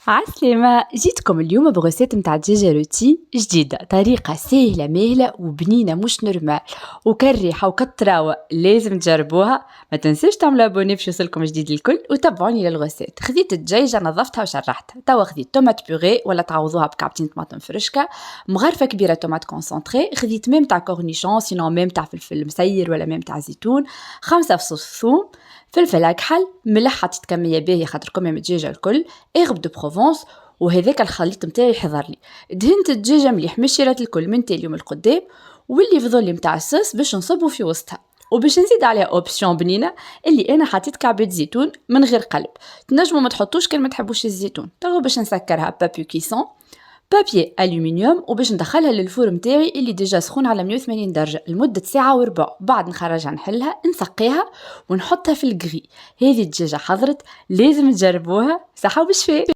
عسلامة، جيتكم اليوم بغوسيت متاع دجاجة روتي جديدة، طريقة سهلة ماهلة وبنينة مش نورمال وكالريحة وكالطراوة، لازم تجربوها. ما تنسوش تعملوا ابوني باش يوصلكم جديد الكل وتابعوني للغوسيت. خذيت الدجاجة نظفتها وشرحتها، توا خذيت طوماط بيغي ولا تعوضوها بكعبتين طماطم فرشكة، مغرفة كبيرة طوماط كونسونطري، خذيت ميم تاع كورنيشون سينو ميم تاع فلفل مسير ولا ميم تاع زيتون، 5 فصوص ثوم، فلفل اكحل، ملح حطيت كميه باهيه خاطركم من الدجاجه الكل، اغب دو بروفونس. وهذاك الخليط نتاعي حضر لي. دهنت الدجاجه مليح مشيرات الكل من تالي يوم القدام، واللي فضل لي نتاع الصوص باش نصبه في وسطها. وباش نزيد عليها اوبسيون بنينه اللي انا حطيت كعبه زيتون من غير قلب. تنجموا ما تحطوش كان ما تحبوش الزيتون. توا باش نسكرها بابي كيسون بابي ألومنيوم وباش ندخلها للفور متاعي اللي ديجا سخون على 180 درجة لمدة ساعة وربع. بعد نخرجها نحلها نسقيها ونحطها في الكغي. هذه الدجاجة حضرت، لازم تجربوها. صحة وبشفاء.